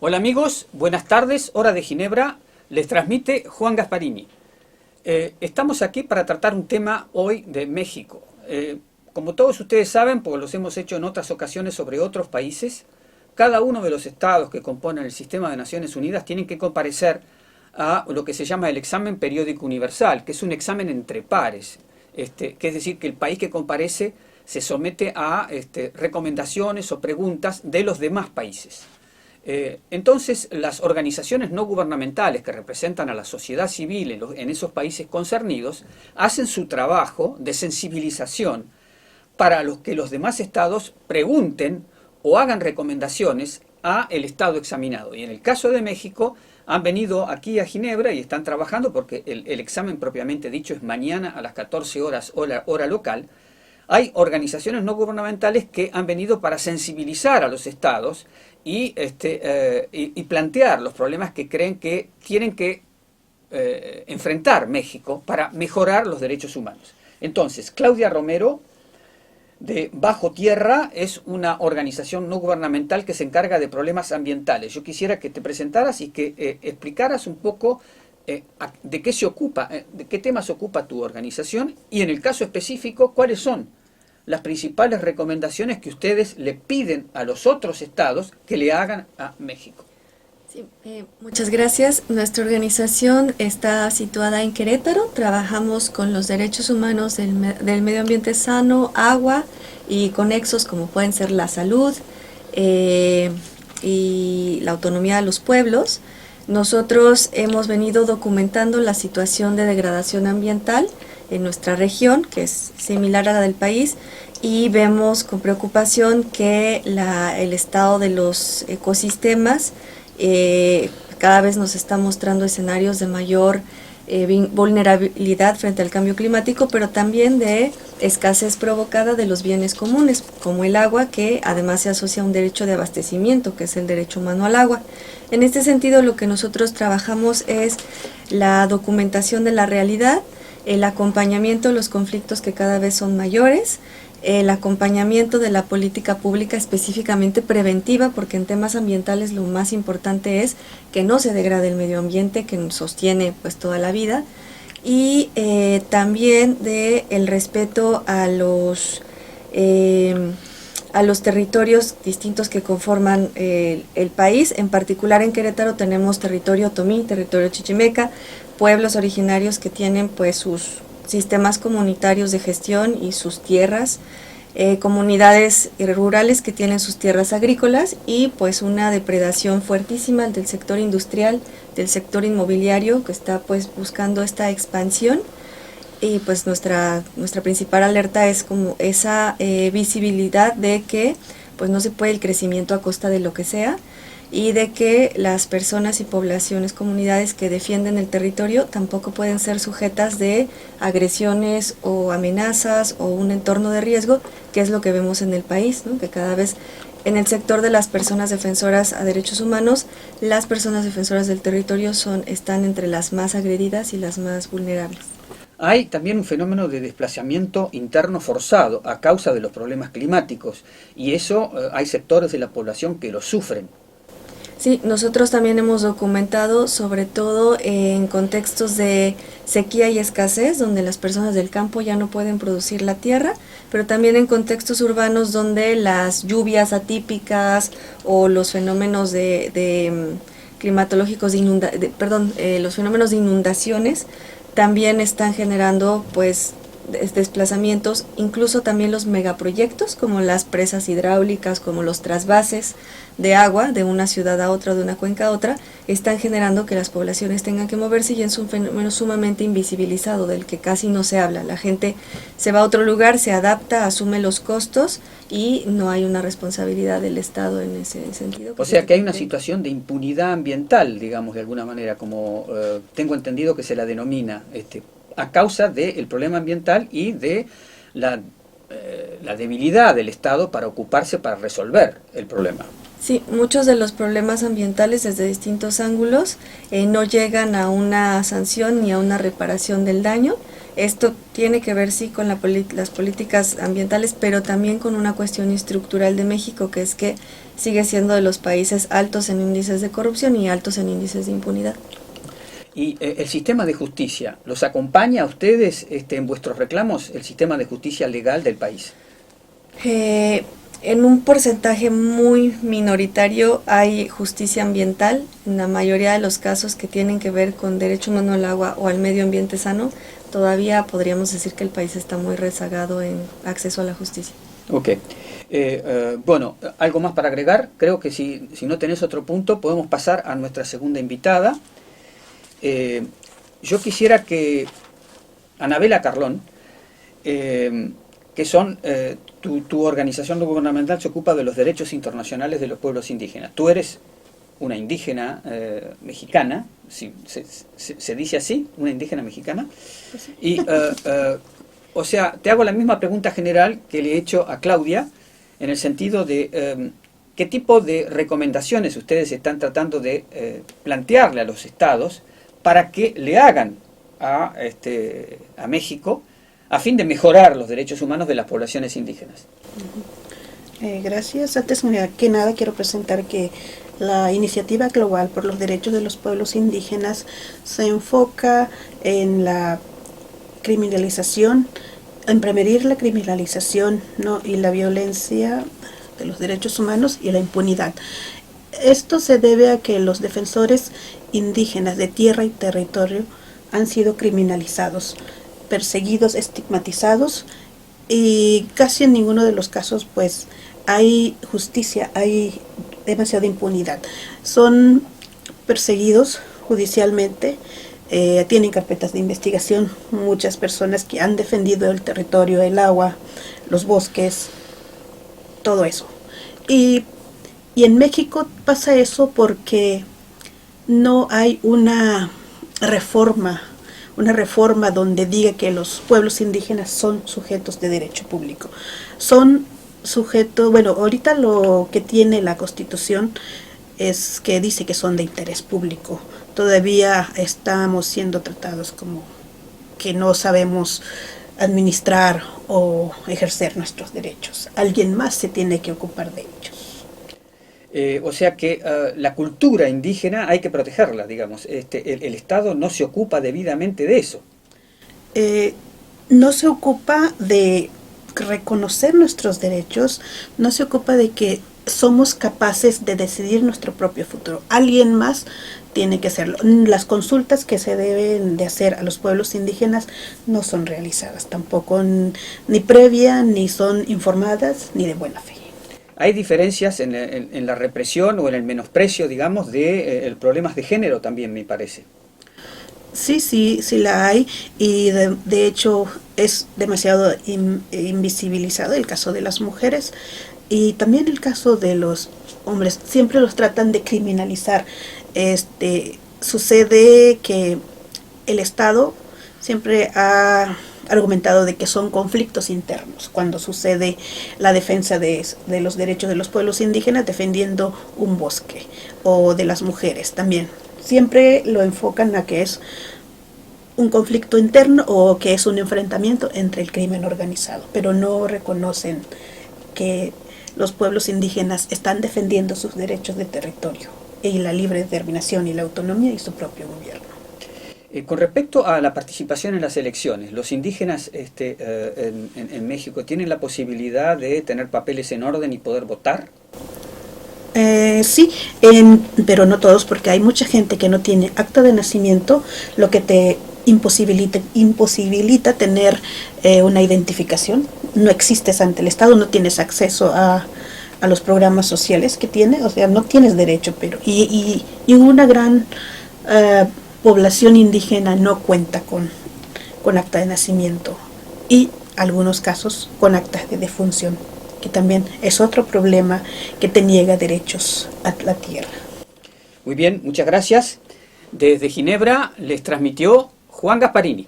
Hola amigos, buenas tardes, hora de Ginebra, les transmite Juan Gasparini. Estamos aquí para tratar un tema hoy de México. Como todos ustedes saben, porque los hemos hecho en otras ocasiones sobre otros países, cada uno de los estados que componen el sistema de Naciones Unidas tienen que comparecer a lo que se llama el examen periódico universal, que es un examen entre pares, que es decir, que el país que comparece se somete a recomendaciones o preguntas de los demás países. Entonces, las organizaciones no gubernamentales que representan a la sociedad civil en esos países concernidos hacen su trabajo de sensibilización para que los demás estados pregunten o hagan recomendaciones a el estado examinado. Y en el caso de México, han venido aquí a Ginebra y están trabajando porque el examen propiamente dicho es mañana a las 14 horas hora local. Hay organizaciones no gubernamentales que han venido para sensibilizar a los estados y plantear los problemas que creen que tienen que enfrentar México para mejorar los derechos humanos. Entonces, Claudia Romero, de Bajo Tierra, es una organización no gubernamental que se encarga de problemas ambientales. Yo quisiera que te presentaras y que explicaras un poco de qué se ocupa, de qué temas ocupa tu organización y en el caso específico, cuáles son las principales recomendaciones que ustedes le piden a los otros estados que le hagan a México. Sí, muchas gracias. Nuestra organización está situada en Querétaro. Trabajamos con los derechos humanos del medio ambiente sano, agua y conexos como pueden ser la salud y la autonomía de los pueblos. Nosotros hemos venido documentando la situación de degradación ambiental en nuestra región, que es similar a la del país, y vemos con preocupación que el estado de los ecosistemas cada vez nos está mostrando escenarios de mayor vulnerabilidad frente al cambio climático, pero también de escasez provocada de los bienes comunes, como el agua, que además se asocia a un derecho de abastecimiento, que es el derecho humano al agua. En este sentido, lo que nosotros trabajamos es la documentación de la realidad, el acompañamiento de los conflictos que cada vez son mayores, el acompañamiento de la política pública específicamente preventiva, porque en temas ambientales lo más importante es que no se degrade el medio ambiente que nos sostiene pues toda la vida, y también de el respeto a los territorios distintos que conforman el país. En particular en Querétaro tenemos territorio otomí, territorio chichimeca, pueblos originarios que tienen pues sus sistemas comunitarios de gestión y sus tierras, comunidades rurales que tienen sus tierras agrícolas y pues una depredación fuertísima del sector industrial, del sector inmobiliario que está pues buscando esta expansión. Y pues nuestra principal alerta es como esa visibilidad de que pues no se puede el crecimiento a costa de lo que sea, y de que las personas y poblaciones, comunidades que defienden el territorio tampoco pueden ser sujetas de agresiones o amenazas o un entorno de riesgo, que es lo que vemos en el país, ¿no? Que cada vez en el sector de las personas defensoras a derechos humanos, las personas defensoras del territorio están entre las más agredidas y las más vulnerables. Hay también un fenómeno de desplazamiento interno forzado a causa de los problemas climáticos y eso hay sectores de la población que lo sufren. Sí, nosotros también hemos documentado, sobre todo en contextos de sequía y escasez, donde las personas del campo ya no pueden producir la tierra, pero también en contextos urbanos donde las lluvias atípicas o los fenómenos climatológicos los fenómenos de inundaciones también están generando pues desplazamientos, incluso también los megaproyectos como las presas hidráulicas, como los trasvases de agua de una ciudad a otra, de una cuenca a otra, están generando que las poblaciones tengan que moverse, y es un fenómeno sumamente invisibilizado del que casi no se habla. La gente se va a otro lugar, se adapta, asume los costos y no hay una responsabilidad del Estado en ese sentido. O sea que hay una situación de impunidad ambiental, digamos, de alguna manera, como tengo entendido que se la denomina, a causa del problema ambiental y de la debilidad del Estado para ocuparse, para resolver el problema. Sí, muchos de los problemas ambientales desde distintos ángulos no llegan a una sanción ni a una reparación del daño, Esto tiene que ver sí con las políticas ambientales, pero también con una cuestión estructural de México, que es que sigue siendo de los países altos en índices de corrupción y altos en índices de impunidad. ¿Y el sistema de justicia los acompaña a ustedes en vuestros reclamos, el sistema de justicia legal del país? En un porcentaje muy minoritario hay justicia ambiental. En la mayoría de los casos que tienen que ver con derecho humano al agua o al medio ambiente sano, todavía podríamos decir que el país está muy rezagado en acceso a la justicia. Ok. Bueno, algo más para agregar. Creo que si no tenés otro punto, podemos pasar a nuestra segunda invitada. Yo quisiera que Anabela Carlón, que son tu organización no gubernamental, se ocupa de los derechos internacionales de los pueblos indígenas. Tú eres una indígena mexicana, ¿sí? ¿Se dice así? ¿Una indígena mexicana? Pues sí. Y, o sea, te hago la misma pregunta general que le he hecho a Claudia, en el sentido de qué tipo de recomendaciones ustedes están tratando de plantearle a los estados para que le hagan a México a fin de mejorar los derechos humanos de las poblaciones indígenas. Gracias. Antes que nada quiero presentar que la Iniciativa Global por los Derechos de los Pueblos Indígenas se enfoca en la criminalización, en prevenir la criminalización, ¿no?, y la violencia de los derechos humanos y la impunidad. Esto se debe a que los defensores indígenas de tierra y territorio han sido criminalizados, perseguidos, estigmatizados, y casi en ninguno de los casos pues hay justicia, hay demasiada impunidad. Son perseguidos judicialmente, tienen carpetas de investigación muchas personas que han defendido el territorio, el agua, los bosques, todo eso. Y en México pasa eso porque no hay una reforma donde diga que los pueblos indígenas son sujetos de derecho público. Son sujetos, bueno, ahorita lo que tiene la Constitución es que dice que son de interés público. Todavía estamos siendo tratados como que no sabemos administrar o ejercer nuestros derechos. Alguien más se tiene que ocupar de ellos. O sea que la cultura indígena hay que protegerla, digamos. El Estado no se ocupa debidamente de eso. No se ocupa de reconocer nuestros derechos, no se ocupa de que somos capaces de decidir nuestro propio futuro. Alguien más tiene que hacerlo. Las consultas que se deben de hacer a los pueblos indígenas no son realizadas tampoco, ni previa, ni son informadas, ni de buena fe. Hay diferencias en la represión o en el menosprecio, digamos, de problemas de género también, me parece. Sí la hay, y de hecho es demasiado invisibilizado el caso de las mujeres y también el caso de los hombres. Siempre los tratan de criminalizar. Sucede que el Estado siempre ha argumentado de que son conflictos internos cuando sucede la defensa de los derechos de los pueblos indígenas defendiendo un bosque, o de las mujeres también. Siempre lo enfocan a que es un conflicto interno o que es un enfrentamiento entre el crimen organizado, pero no reconocen que los pueblos indígenas están defendiendo sus derechos de territorio y la libre determinación y la autonomía y su propio gobierno. Con respecto a la participación en las elecciones, ¿los indígenas en México tienen la posibilidad de tener papeles en orden y poder votar? Sí, pero no todos, porque hay mucha gente que no tiene acta de nacimiento, lo que te imposibilita tener una identificación. No existes ante el Estado, no tienes acceso a los programas sociales que tiene, o sea, no tienes derecho, pero y una gran población indígena no cuenta con acta de nacimiento, y algunos casos con actas de defunción, que también es otro problema que te niega derechos a la tierra. Muy bien, muchas gracias. Desde Ginebra les transmitió Juan Gasparini.